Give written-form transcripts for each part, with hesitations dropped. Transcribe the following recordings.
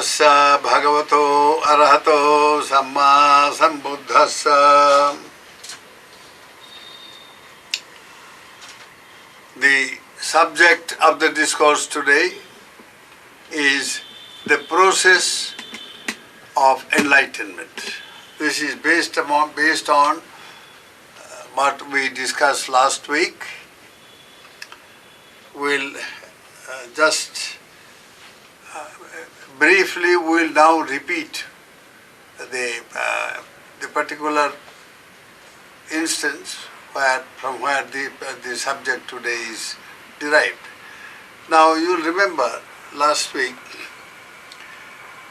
Nammassa Bhagavato Arahato Samma Sambuddhassa. The subject of the discourse today is the process of enlightenment. This is based on what we discussed last week. We'll just briefly we'll now repeat the particular instance from where the subject today is derived. Now you'll remember last week,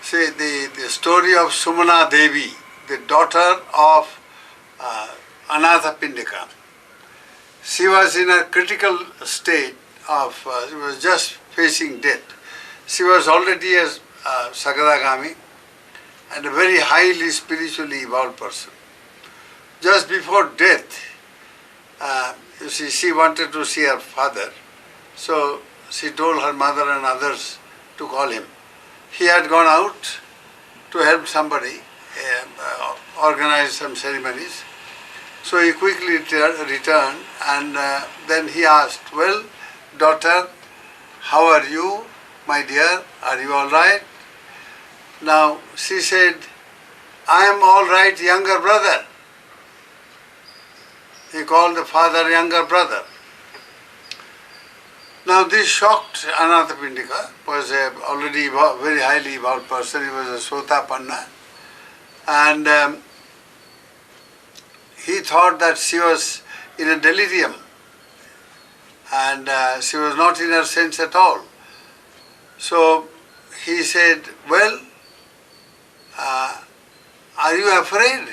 say the story of Sumana Devi, the daughter of Anathapindika. She was in a critical state of, she was just facing death. She was already a Sakadagami and a very highly spiritually evolved person. Just before death, you see, she wanted to see her father, so she told her mother and others to call him. He had gone out to help somebody organize some ceremonies. So he quickly returned and then he asked, "Well, daughter, how are you, my dear? Are you all right?" Now she said, "I am all right, younger brother." He called the father younger brother. Now this shocked Anathapindika, was already very highly evolved person. He was a Sotapanna, and he thought that she was in a delirium and she was not in her sense at all. So he said, "Well, are you afraid?"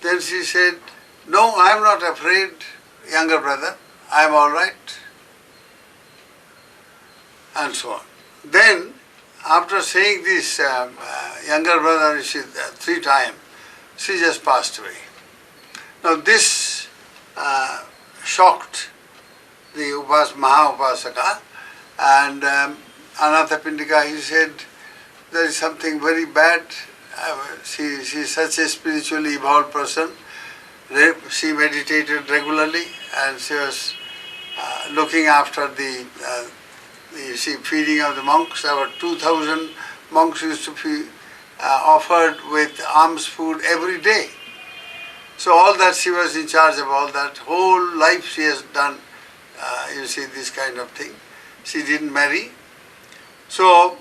Then she said, "No, I am not afraid, younger brother. I am all right." And so on. Then, after saying this, younger brother, she, 3 times, she just passed away. Now this shocked the Maha-Upasaka, and Anathapindika, he said, "There is something very bad. She is such a spiritually evolved person. She meditated regularly and she was looking after the feeding of the monks. There were 2,000 monks used to be offered with alms food every day. So all that, she was in charge of all that. Whole life she has done, you see, this kind of thing. She didn't marry. So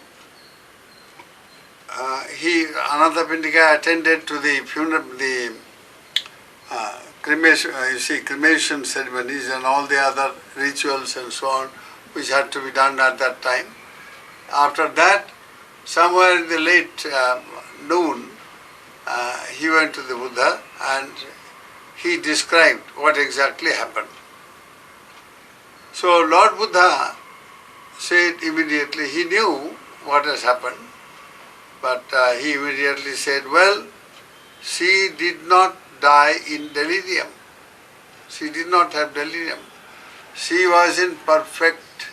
Anathapindika attended to the funeral, cremation ceremonies and all the other rituals and so on, which had to be done at that time. After that, somewhere in the late noon, he went to the Buddha and he described what exactly happened. So Lord Buddha said immediately, he knew what has happened, but he immediately said, "Well, she did not die in delirium. She did not have delirium. She was in perfect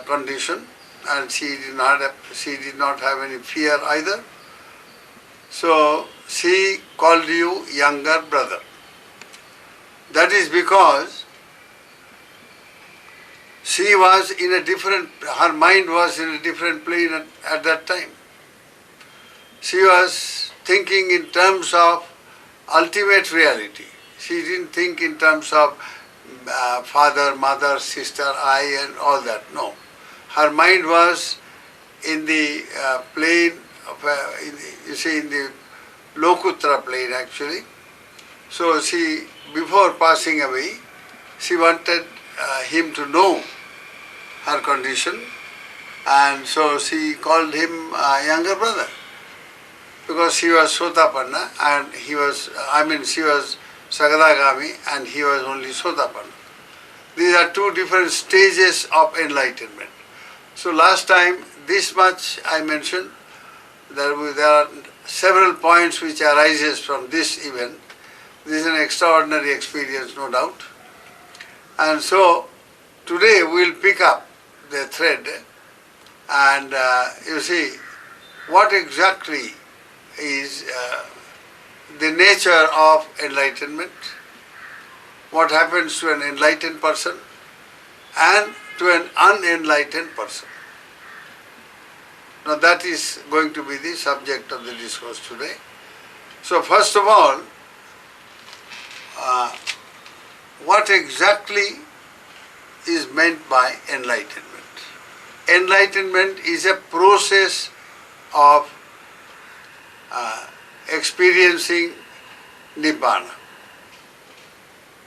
condition, and she did not have any fear either. So she called you younger brother. That is because she was in a different, her mind was in a different plane at that time. She was thinking in terms of ultimate reality. She didn't think in terms of father, mother, sister, I and all that. No. Her mind was in the plane of, in the Lokutra plane actually. So she, before passing away, she wanted him to know her condition, and so she called him younger brother, because she was Sotapanna and he was, she was Sakadagami and he was only Sotapanna. These are 2 different stages of enlightenment. So last time, this much I mentioned. There are several points which arises from this event. This is an extraordinary experience, no doubt. And so today we'll pick up the thread And you see, what exactly is the nature of enlightenment? What happens to an enlightened person and to an unenlightened person? Now that is going to be the subject of the discourse today. So first of all, what exactly is meant by enlightenment? Enlightenment is a process of experiencing Nibbana.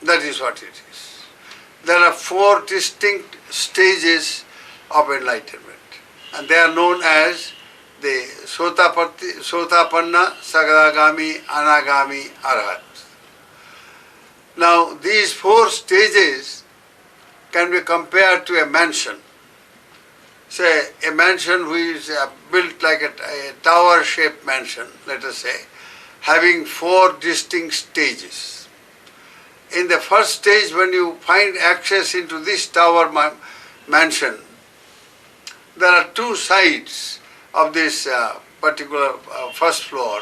That is what it is. There are 4 distinct stages of enlightenment, and they are known as the Sotapanna, Sagadagami, Anagami, Arhat. Now these 4 stages can be compared to a mansion. Say a mansion which is built like a tower-shaped mansion, let us say, having 4 distinct stages. In the first stage, when you find access into this tower mansion, there are 2 sides of this particular first floor,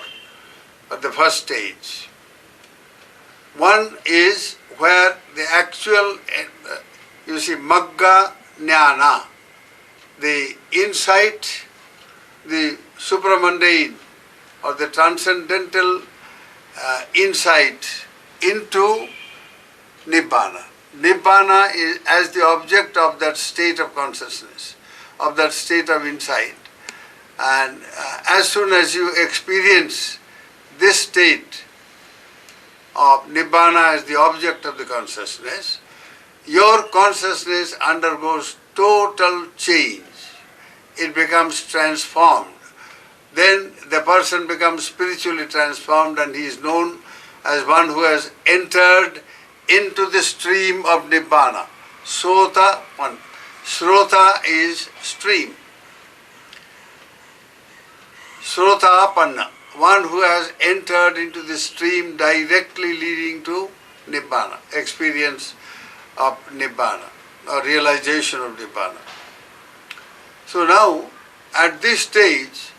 the first stage. One is where the actual, you see, Magga Jnana, the insight, the supramundane or the transcendental insight into Nibbana. Nibbana is as the object of that state of consciousness, of that state of insight. And as soon as you experience this state of Nibbana as the object of the consciousness, your consciousness undergoes total change. It becomes transformed. Then the person becomes spiritually transformed and he is known as one who has entered into the stream of Nibbana. Sota, one. Srota is stream. Srotapanna, one who has entered into the stream directly leading to Nibbana, experience of Nibbana, or realization of Nibbana. So now, at this stage,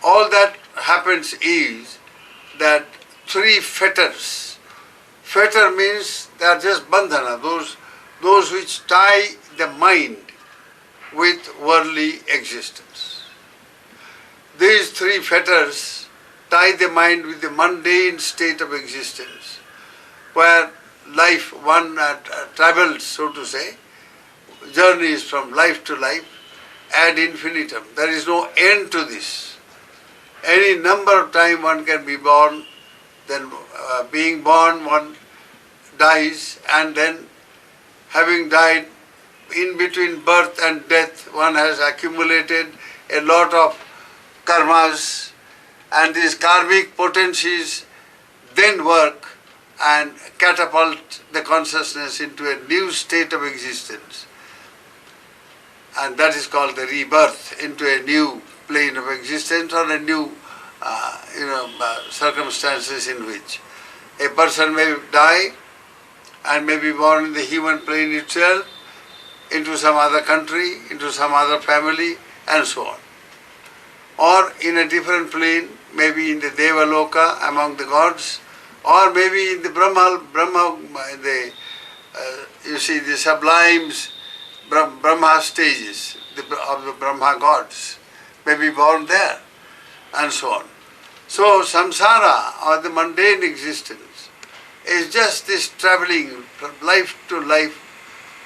all that happens is that 3 fetters. Fetter means they are just bandhana, those which tie the mind with worldly existence. These 3 fetters tie the mind with the mundane state of existence, where life, one travels, so to say, journeys from life to life ad infinitum. There is no end to this. Any number of time one can be born, then being born one dies, and then having died, in between birth and death one has accumulated a lot of karmas, and these karmic potencies then work and catapult the consciousness into a new state of existence. And that is called the rebirth into a new plane of existence or a new circumstances in which a person may die and may be born in the human plane itself, into some other country, into some other family, and so on. Or in a different plane, maybe in the Devaloka among the gods, or maybe in the Brahma, you see the sublimes, Brahma stages of the Brahma gods, may be born there, and so on. So samsara, or the mundane existence, is just this traveling from life to life,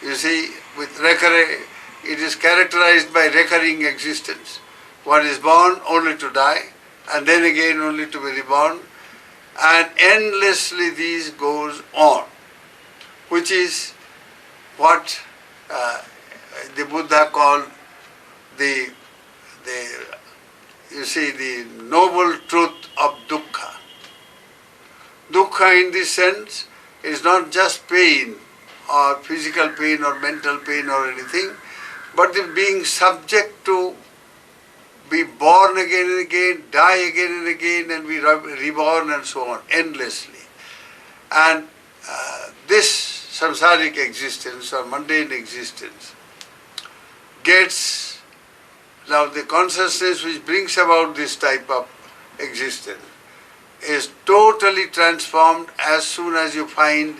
you see, with recurring. It is characterized by recurring existence. One is born only to die, and then again only to be reborn, and endlessly this goes on, which is what the Buddha called the noble truth of dukkha. Dukkha in this sense is not just pain or physical pain or mental pain or anything, but the being subject to be born again and again, die again and again, and be reborn and so on, endlessly. And this samsaric existence or mundane existence gets Now the consciousness which brings about this type of existence is totally transformed as soon as you find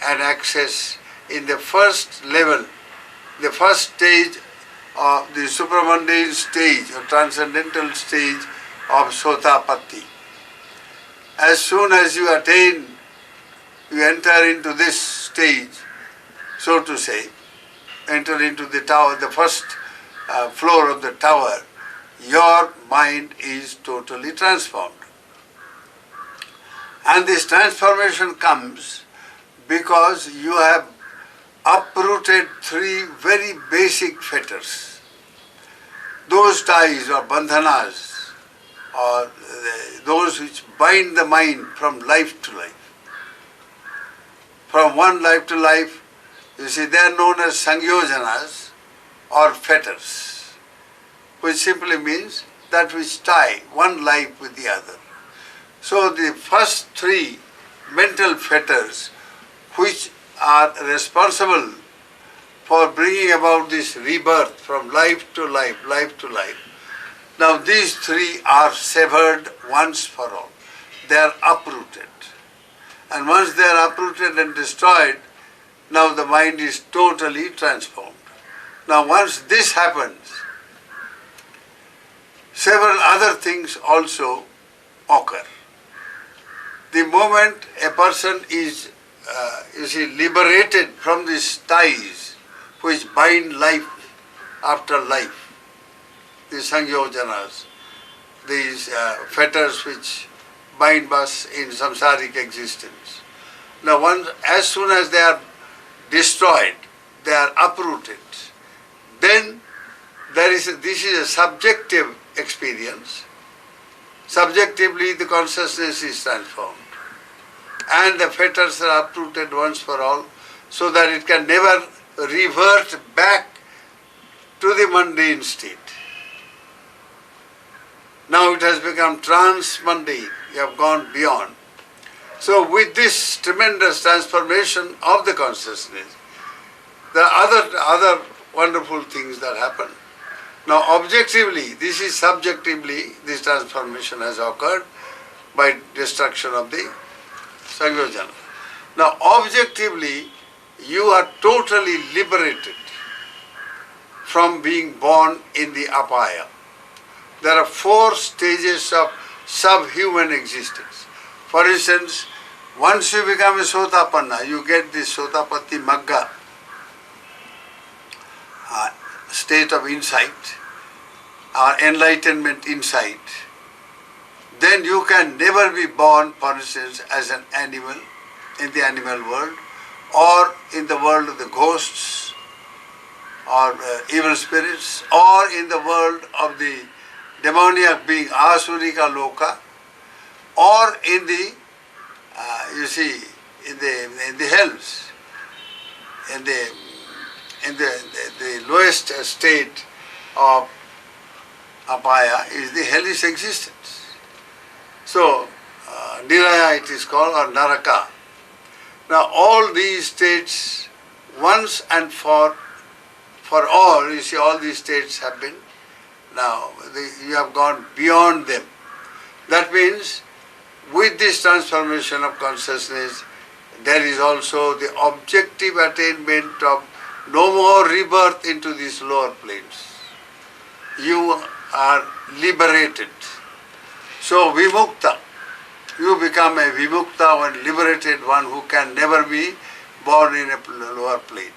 an access in the first level, the first stage of the supramundane stage or transcendental stage of Sotapatti. As soon as you attain, you enter into this stage, so to say, enter into the tower, the first floor of the tower, your mind is totally transformed. And this transformation comes because you have uprooted three very basic fetters. Those ties or bandhanas, or those which bind the mind from life to life. From one life to life, you see, they are known as sangyojanas or fetters, which simply means that which tie one life with the other. So the first three mental fetters which are responsible for bringing about this rebirth from life to life, life to life. Now these three are severed once for all. They are uprooted. And once they are uprooted and destroyed, now the mind is totally transformed. Now once this happens, several other things also occur. The moment a person is, liberated from these ties which bind life after life, these sangyojanas, these fetters which bind us in samsaric existence. Now as soon as they are destroyed, they are uprooted, then this is a subjective experience. Subjectively the consciousness is transformed and the fetters are uprooted once for all, so that it can never revert back to the mundane state. Now it has become transmundane, you have gone beyond. So with this tremendous transformation of the consciousness, there are other wonderful things that happen. Now objectively, this is subjectively, this transformation has occurred by destruction of the Sangyojana. Now objectively, you are totally liberated from being born in the apaya. There are 4 stages of subhuman existence. For instance, once you become a Sotapanna, you get this Sotapatti Magga, state of insight, or enlightenment insight. Then you can never be born, for instance, as an animal in the animal world, or in the world of the ghosts, or evil spirits, or in the world of the demoniac being Asurika Loka, or in the, in the hells, in the lowest state of apaya is the hellish existence. So, Niraya it is called, or Naraka. Now all these states, once and for all, you see, all these states have been, now you have gone beyond them. That means with this transformation of consciousness, there is also the objective attainment of no more rebirth into these lower planes. You are liberated. So vimukta, you become a vimukta, one liberated one who can never be born in a lower plane.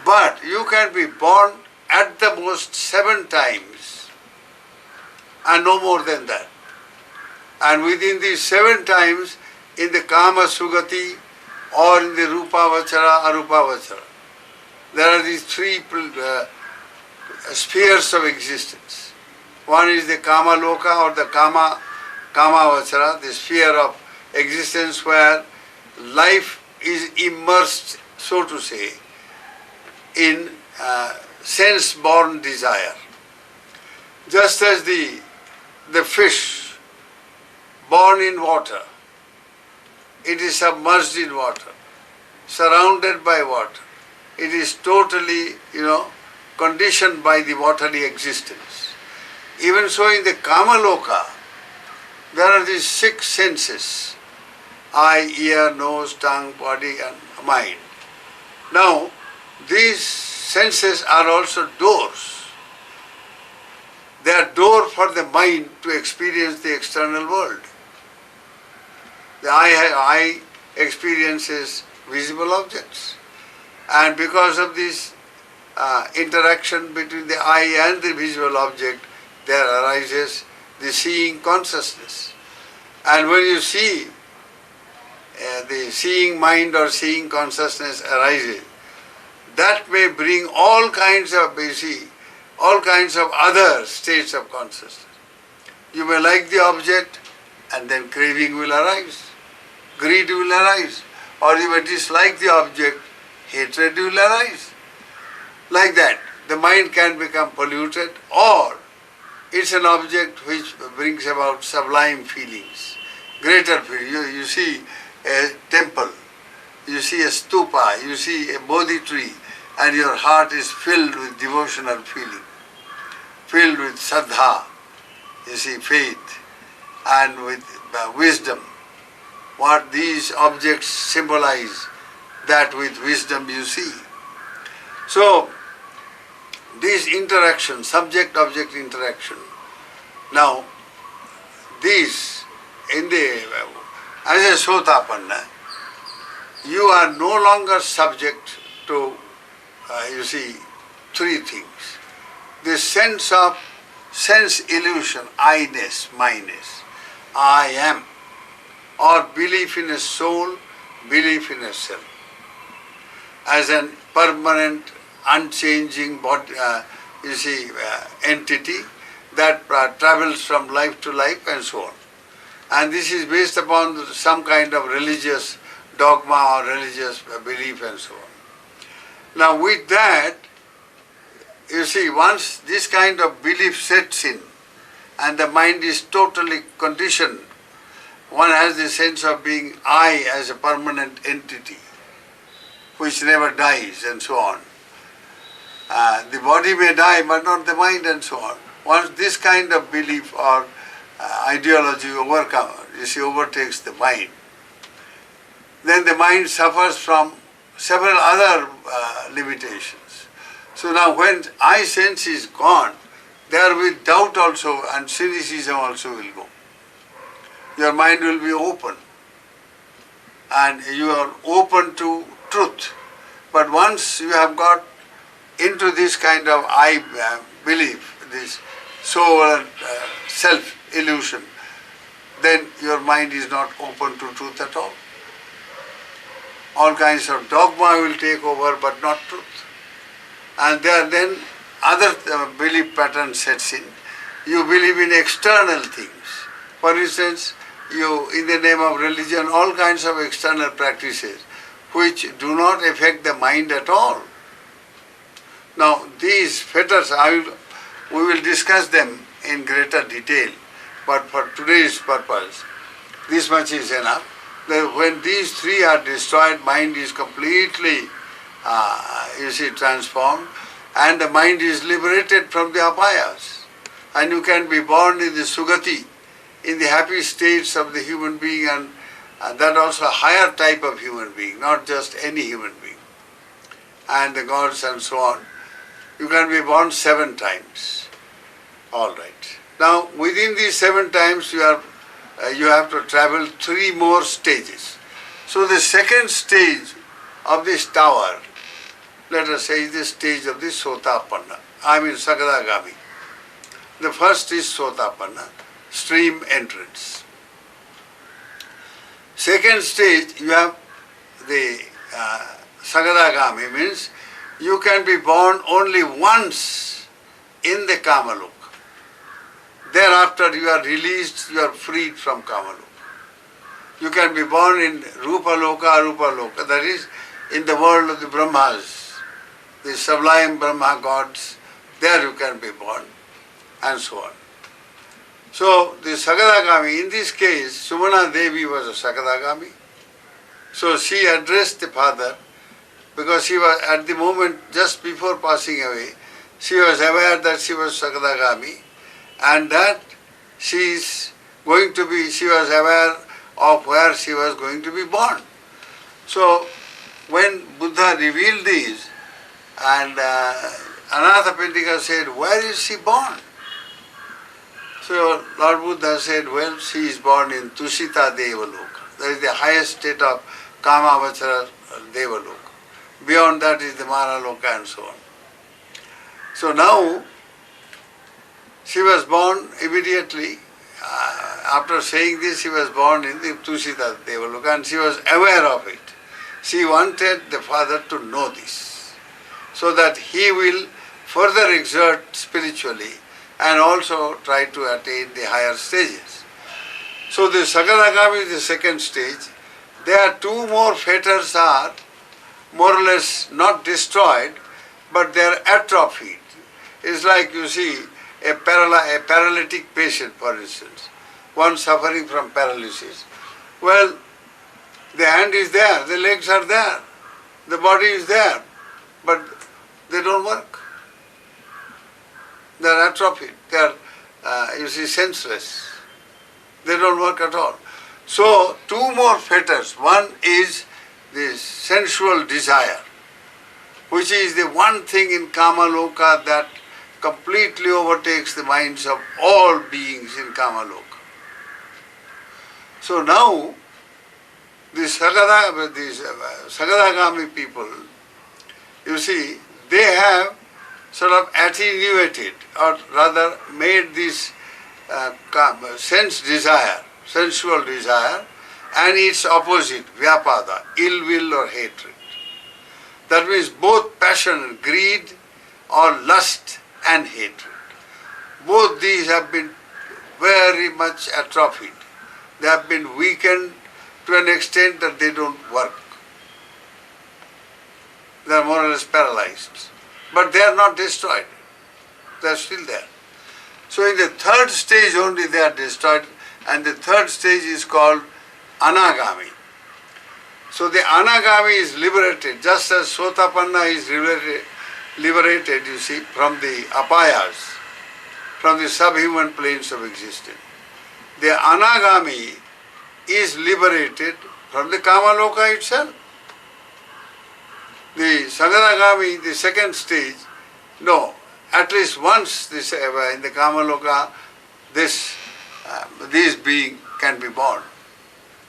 But you can be born at the most 7 times and no more than that. And within these 7 times, in the Kama Sugati or in the Rupa Vachara, Arupa Vachara, there are these 3 spheres of existence. One is the Kama Loka or the Kama Vachara, the sphere of existence where life is immersed, so to say, in sense-born desire. Just as the fish born in water, it is submerged in water, surrounded by water. It is totally, conditioned by the watery existence. Even so in the Kamaloka, there are these 6 senses: eye, ear, nose, tongue, body and mind. Now, these senses are also doors. They are door for the mind to experience the external world. The eye experiences visible objects. And because of this interaction between the eye and the visual object, there arises the seeing consciousness. And when you see, the seeing mind or seeing consciousness arises, that may bring all kinds of, all kinds of other states of consciousness. You may like the object and then craving will arise, greed will arise, or you may dislike the object, hatred will arise. Like that, the mind can become polluted, or it's an object which brings about sublime feelings, greater feelings. You see a temple, you see a stupa, you see a bodhi tree, and your heart is filled with devotional feeling, filled with saddha, you see, faith, and with wisdom. What these objects symbolize, that with wisdom you see. So, this interaction, subject-object interaction, now, these, as a sotapanna, you are no longer subject to, you see, 3 things. The sense of sense illusion, I-ness, my-ness, I am, or belief in a soul, belief in a self, as an permanent, unchanging body, entity that travels from life to life and so on. And this is based upon some kind of religious dogma or religious belief and so on. Now with that, you see, once this kind of belief sets in and the mind is totally conditioned, one has the sense of being I as a permanent entity which never dies and so on. The body may die but not the mind and so on. Once this kind of belief or ideology overtakes the mind, then the mind suffers from several other limitations. So now when I sense is gone, therewith doubt also and cynicism also will go. Your mind will be open and you are open to truth. But once you have got into this kind of I belief, this soul and self-illusion, then your mind is not open to truth at all. All kinds of dogma will take over but not truth. And there then other belief pattern sets in. You believe in external things. For instance, you, in the name of religion, all kinds of external practices which do not affect the mind at all. Now these fetters, we will discuss them in greater detail, but for today's purpose, this much is enough. That when these 3 are destroyed, mind is completely, transformed, and the mind is liberated from the apayas. And you can be born in the sugati, in the happy states of the human being, and that also a higher type of human being, not just any human being, and the gods and so on. You can be born 7 times. All right. Now, within these 7 times, you have to travel 3 more stages. So the second stage of this tower, let us say, is the stage of the Sotapanna, Sakadagami. The first is Sotapanna, stream entrance. Second stage, you have the Sakadagami, means you can be born only once in the Kamaloka. Thereafter you are released, you are freed from Kamaloka. You can be born in Rupa Loka, Arupa Loka, that is in the world of the Brahmas, the sublime Brahma gods, there you can be born, and so on. So the Sakadagami, in this case, Sumana Devi was a Sakadagami. So she addressed the father, because she was at the moment just before passing away, she was aware that she was Sakadagami, and that she was aware of where she was going to be born. So when Buddha revealed this, and Anathapindika said, where is she born? So Lord Buddha said, well, she is born in Tusita Devaloka. That is the highest state of Kamavachara Devaloka. Beyond that is the Manaloka and so on. So now, she was born immediately. After saying this, she was born in the Tusita Devaloka and she was aware of it. She wanted the father to know this, so that he will further exert spiritually and also try to attain the higher stages. So the Sakadagami is the second stage. There are two more fetters are more or less not destroyed, but they are atrophied. It's like you see a paralytic patient, for instance, one suffering from paralysis. Well, the hand is there, the legs are there, the body is there, but they don't work. They are atrophied, they are, senseless. They don't work at all. So, two more fetters. One is the sensual desire, which is the one thing in Kamaloka that completely overtakes the minds of all beings in Kamaloka. So now, these Sakadagami people, you see, they have sort of attenuated, or rather made this sensual desire, and its opposite, vyapada, ill will or hatred. That means both passion, greed, or lust and hatred. Both these have been very much atrophied. They have been weakened to an extent that they don't work. They are more or less paralyzed. But they are not destroyed. They are still there. So in the third stage only they are destroyed, and the third stage is called Anagami. So the Anagami is liberated, just as Sotapanna is liberated, you see, from the apayas, from the subhuman planes of existence. The Anagami is liberated from the Kamaloka itself. The Sakadagami, the second stage, no, at least once in the Kamaloka, this being can be born.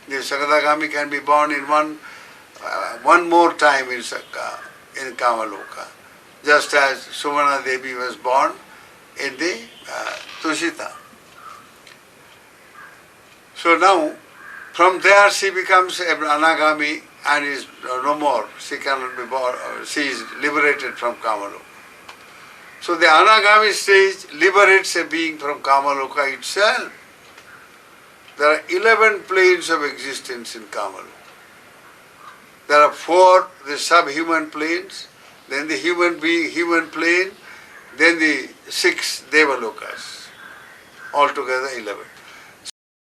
The Sakadagami can be born in one more time in Kamaloka, just as Sumana Devi was born in the Tusita. So now, from there she becomes an Anagami and is no more. She cannot be born. She is liberated from Kamaloka. So the Anagami stage liberates a being from Kamaloka itself. There are 11 planes of existence in Kamaloka. There are 4, the subhuman planes, then the human plane, then the 6 Devalokas. Altogether 11.